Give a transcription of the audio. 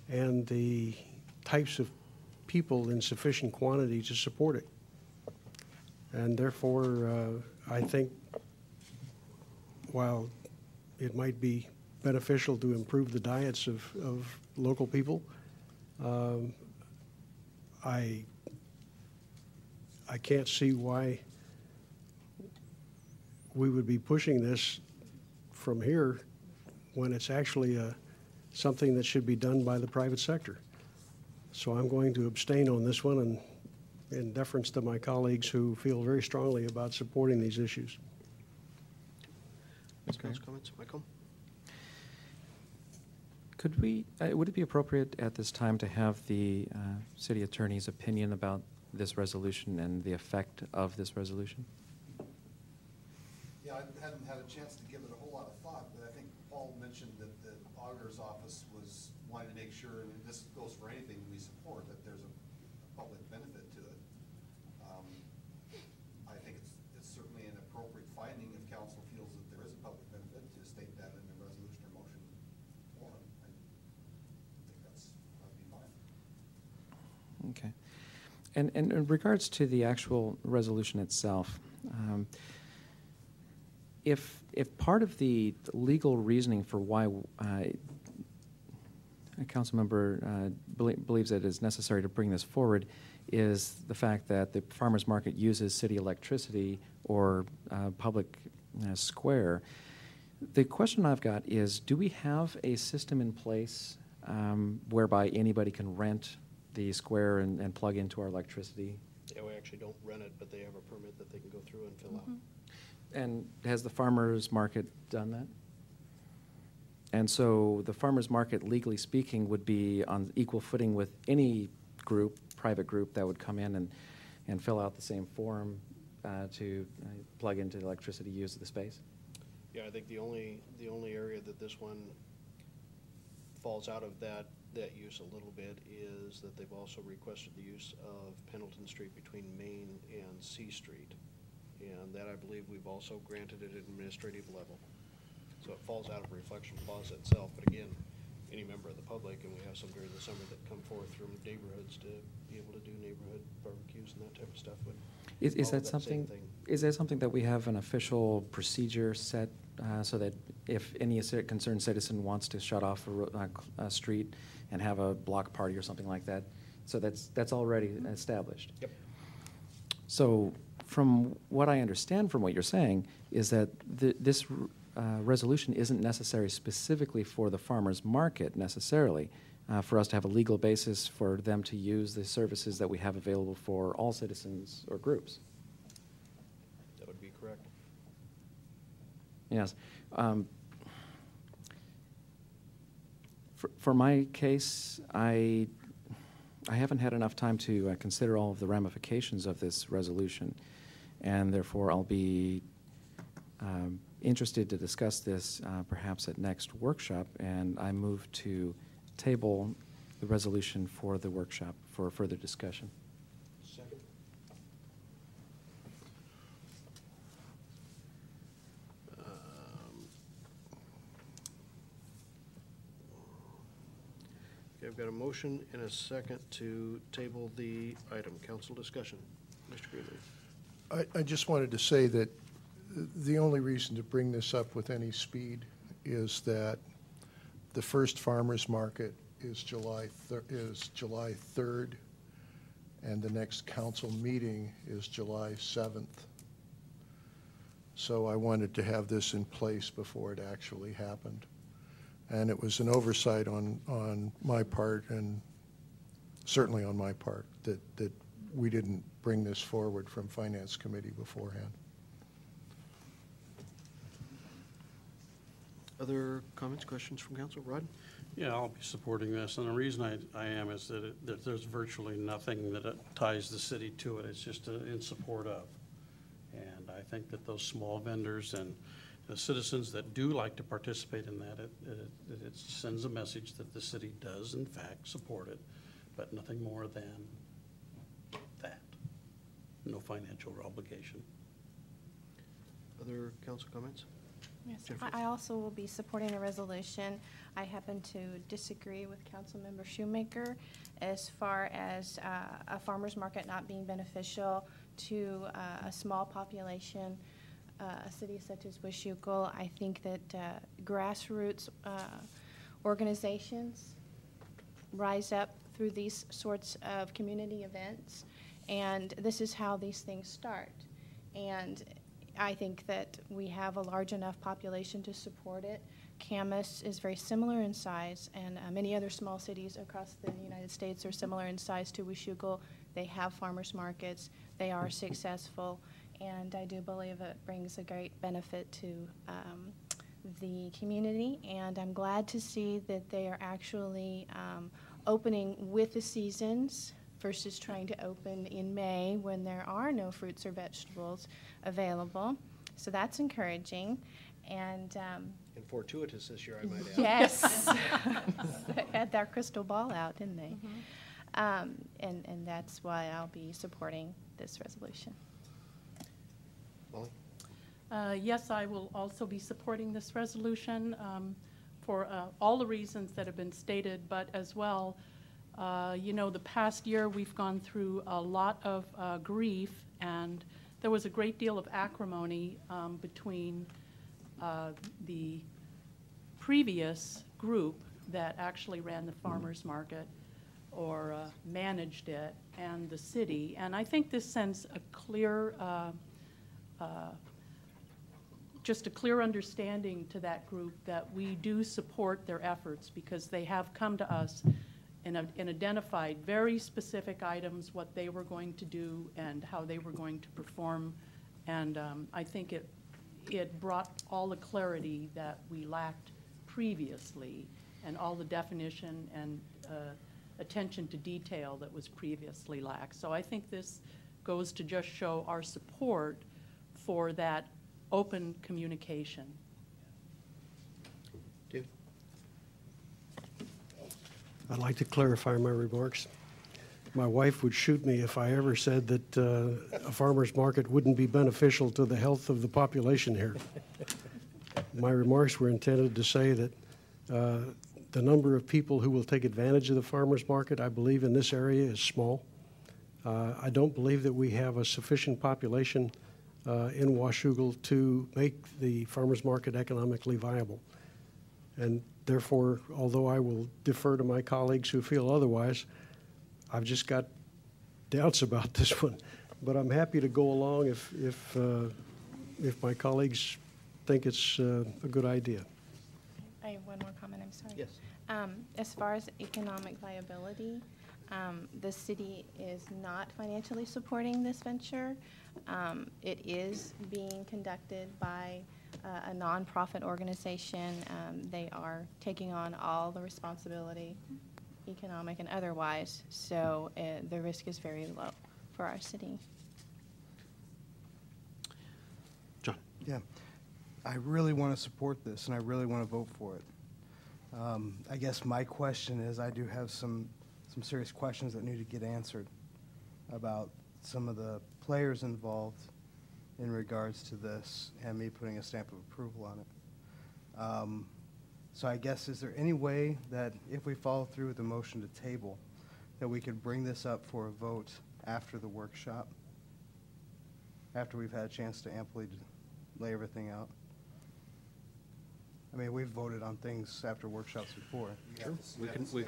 and the types of people in sufficient quantity to support it. And therefore, I think while it might be beneficial to improve the diets of local people, I can't see why we would be pushing this from here when it's actually something that should be done by the private sector. So I'm going to abstain on this one, and in deference to my colleagues who feel very strongly about supporting these issues. Okay. Comments, Michael? Could we, would it be appropriate at this time to have the city attorney's opinion about this resolution and the effect of this resolution? Yeah, I hadn't had a chance to give it a whole lot of thought, but I think Paul mentioned that the auditor's office was wanting to make sure, and this goes for anything we support, that there's a public benefit to it. I think it's certainly an appropriate finding if council feels that there is a public benefit to state that in the resolution or motion form. I think that'd be fine. Okay. And in regards to the actual resolution itself, if part of the legal reasoning for why a council member believes that it is necessary to bring this forward is the fact that the farmers market uses city electricity or public square, the question I've got is, do we have a system in place whereby anybody can rent the square and plug into our electricity? Yeah, we actually don't rent it, but they have a permit that they can go through and fill out. And has the farmers market done that? And so the farmers market, legally speaking, would be on equal footing with any group, private group, that would come in and fill out the same form to plug into the electricity use of the space? Yeah, I think the only area that this one falls out of that use a little bit is that they've also requested the use of Pendleton Street between Main and C Street. And that, I believe, we've also granted at an administrative level. So it falls out of Reflection Plaza itself. But again, any member of the public, and we have some during the summer that come forth from neighborhoods to be able to do neighborhood barbecues and that type of stuff. Is that something? Is that something that we have an official procedure set so that if any concerned citizen wants to shut off a street and have a block party or something like that, so that's already established? Yep. So from what I understand from what you're saying is that this resolution isn't necessary specifically for the farmers market necessarily, for us to have a legal basis for them to use the services that we have available for all citizens or groups. That would be correct. Yes. For my case, I haven't had enough time to consider all of the ramifications of this resolution, and therefore I'll be interested to discuss this perhaps at next workshop, and I move to table the resolution for the workshop for further discussion. Second. Okay, I've got a motion and a second to table the item. Council discussion. Mr. Greenleaf. I just wanted to say that the only reason to bring this up with any speed is that the first farmers market is July 3rd, and the next council meeting is July 7th. So I wanted to have this in place before it actually happened. And it was an oversight on my part, and certainly on my part, that we didn't bring this forward from Finance Committee beforehand. Other comments, questions from council? Rod? Yeah, I'll be supporting this, and the reason I am is that, that there's virtually nothing that ties the city to it. It's just in support of. And I think that those small vendors and the citizens that do like to participate in that, it sends a message that the city does, in fact, support it, but nothing more than that. No financial obligation. Other council comments? Yes, Jennifer? I also will be supporting the resolution. I happen to disagree with Councilmember Shoemaker as far as a farmer's market not being beneficial to a small population, a city such as Washougal. I think that grassroots organizations rise up through these sorts of community events, and this is how these things start. And I think that we have a large enough population to support it. Camas is very similar in size, and many other small cities across the United States are similar in size to Washougal. They have farmers markets. They are successful, and I do believe it brings a great benefit to the community, and I'm glad to see that they are actually opening with the seasons versus trying to open in May when there are no fruits or vegetables available. So that's encouraging. And And fortuitous this year, I might add. yes, they had their crystal ball out, didn't they? And that's why I'll be supporting this resolution. Molly? Yes, I will also be supporting this resolution for all the reasons that have been stated, but as well, you know, the past year we've gone through a lot of grief, and there was a great deal of acrimony between the previous group that actually ran the farmers market or managed it and the city. And I think this sends a clear just a clear understanding to that group that we do support their efforts, because they have come to us and identified very specific items, what they were going to do and how they were going to perform. And I think it brought all the clarity that we lacked previously, and all the definition and attention to detail that was previously lacked. So I think this goes to just show our support for that open communication. David? I'd like to clarify my remarks. My wife would shoot me if I ever said that a farmer's market wouldn't be beneficial to the health of the population here. My remarks were intended to say that the number of people who will take advantage of the farmer's market, I believe, in this area is small. I don't believe that we have a sufficient population in Washougal to make the farmer's market economically viable. And therefore, although I will defer to my colleagues who feel otherwise, I've just got doubts about this one. But I'm happy to go along if my colleagues think it's a good idea. I have one more comment, I'm sorry. Yes. As far as economic viability, the city is not financially supporting this venture. It is being conducted by a nonprofit organization. They are taking on all the responsibility, economic and otherwise, so the risk is very low for our city. John? Yeah, I really want to support this, and I really want to vote for it. I guess my question is, I do have some serious questions that need to get answered about some of the players involved in regards to this and me putting a stamp of approval on it. So I guess, is there any way that if we follow through with the motion to table, that we could bring this up for a vote after the workshop, after we've had a chance to amply lay everything out? I mean, we've voted on things after workshops before. Sure. We can certainly